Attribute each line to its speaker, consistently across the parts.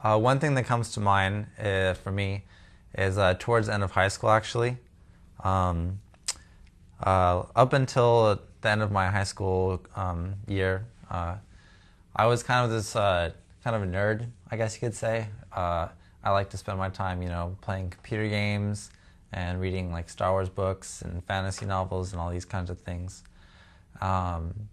Speaker 1: One thing that comes to mind for me is towards the end of high school, actually. Um, Up until the end of my high school year, I was kind of this kind of a nerd, I guess you could say. I like to spend my time, playing computer games and reading like Star Wars books and fantasy novels and all these kinds of things. Um,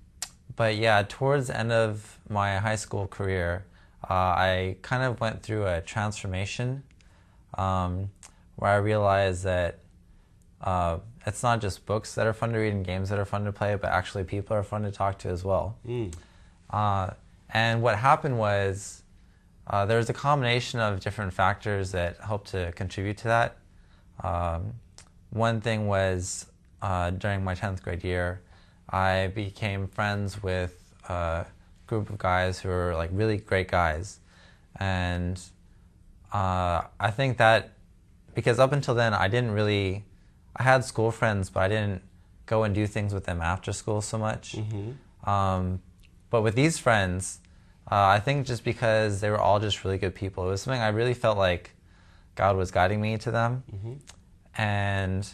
Speaker 1: but yeah, towards the end of my high school career, I kind of went through a transformation um, where I realized that it's not just books that are fun to read and games that are fun to play, but actually people are fun to talk to as well. Uh, and what happened was there was a combination of different factors that helped to contribute to that. Um, One thing was during my 10th grade year, I became friends with a group of guys who were like really great guys. And I think that because up until then I had school friends, but I didn't go and do things with them after school so much. But with these friends, I think just because they were all just really good people, it was something I really felt like God was guiding me to them. And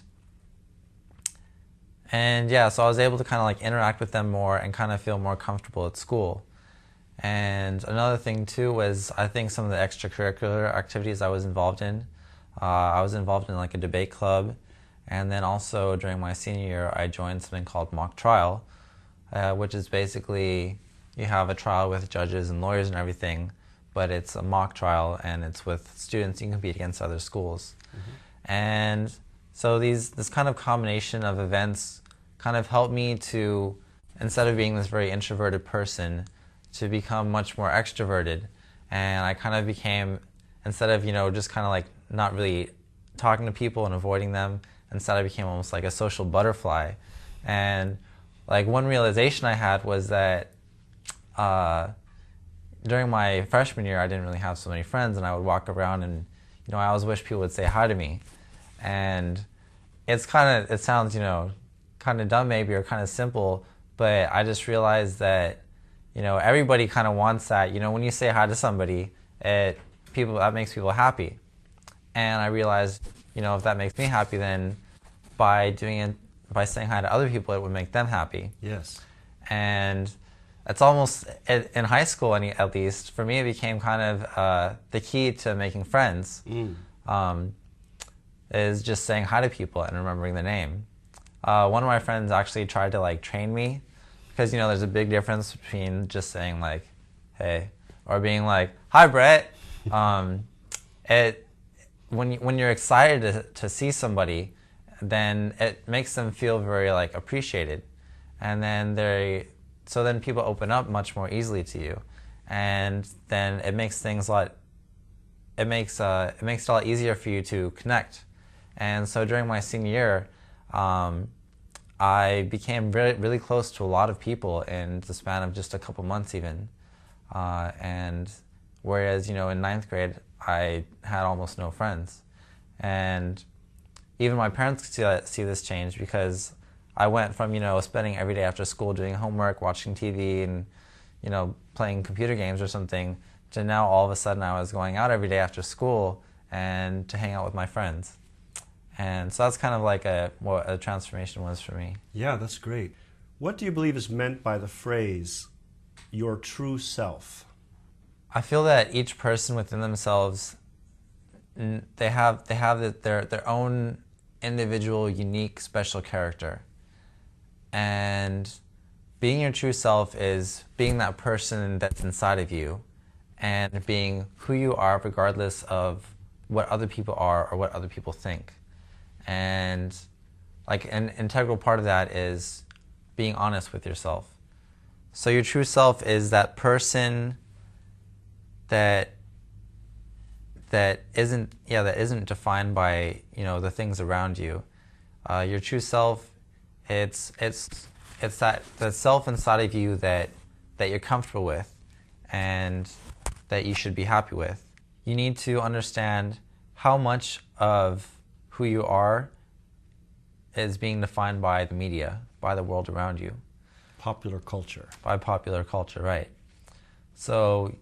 Speaker 1: yeah, so I was able to kind of like interact with them more and kind of feel more comfortable at school. And another thing too was I think some of the extracurricular activities I was involved in. I was involved in like a debate club, and then also during my senior year I joined something called mock trial, which is basically you have a trial with judges and lawyers and everything, but it's a mock trial and it's with students. You can compete against other schools. And so this kind of combination of events kind of helped me to, instead of being this very introverted person, to become much more extroverted. And I kind of became, instead of, just kind of like not really talking to people and avoiding them, instead I became almost like a social butterfly. And like one realization I had was that during my freshman year, I didn't really have so many friends, and I would walk around and, I always wish people would say hi to me. And it sounds, kind of dumb maybe or kind of simple, but I just realized that, everybody kind of wants that. When you say hi to somebody, that makes people happy. And I realized, if that makes me happy, then by saying hi to other people, it would make them happy.
Speaker 2: Yes.
Speaker 1: And it's almost, in high school at least, for me it became kind of the key to making friends. Is just saying hi to people and remembering the name. One of my friends actually tried to like train me, because there's a big difference between just saying like, hey, or being like, hi, Bret. When you're excited to see somebody, then it makes them feel very like appreciated, and then people open up much more easily to you, and then it makes things it makes it a lot easier for you to connect. And so during my senior year, I became really, really close to a lot of people in the span of just a couple months even. And whereas, in ninth grade, I had almost no friends. And even my parents could see this change, because I went from, spending every day after school doing homework, watching TV, and, playing computer games or something, to now all of a sudden I was going out every day after school and to hang out with my friends. And so that's kind of like what a transformation was for me.
Speaker 2: Yeah, that's great. What do you believe is meant by the phrase, your true self?
Speaker 1: I feel that each person within themselves, they have their own individual, unique, special character. And being your true self is being that person that's inside of you, and being who you are regardless of what other people are or what other people think. And like an integral part of that is being honest with yourself. So your true self is that person that isn't defined by the things around you. Your true self, it's that self inside of you that you're comfortable with and that you should be happy with. You need to understand how much of who you are is being defined by the media, by the world around you.
Speaker 2: Popular culture.
Speaker 1: By popular culture, right. So,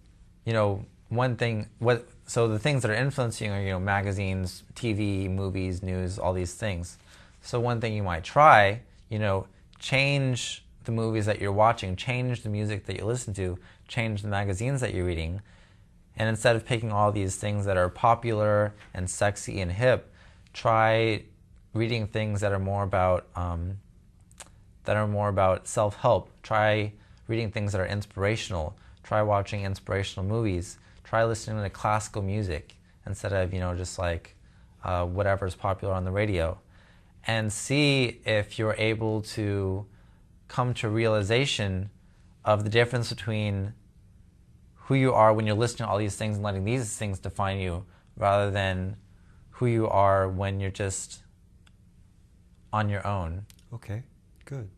Speaker 1: so the things that are influencing are, magazines, TV, movies, news, all these things. So one thing you might try, change the movies that you're watching, change the music that you listen to, change the magazines that you're reading. And instead of picking all these things that are popular and sexy and hip, try reading things that are more about self-help. Try reading things that are inspirational. Try watching inspirational movies. Try listening to classical music instead of just like whatever's popular on the radio, and see if you're able to come to realization of the difference between who you are when you're listening to all these things and letting these things define you, rather than who you are when you're just on your own.
Speaker 2: Okay, good.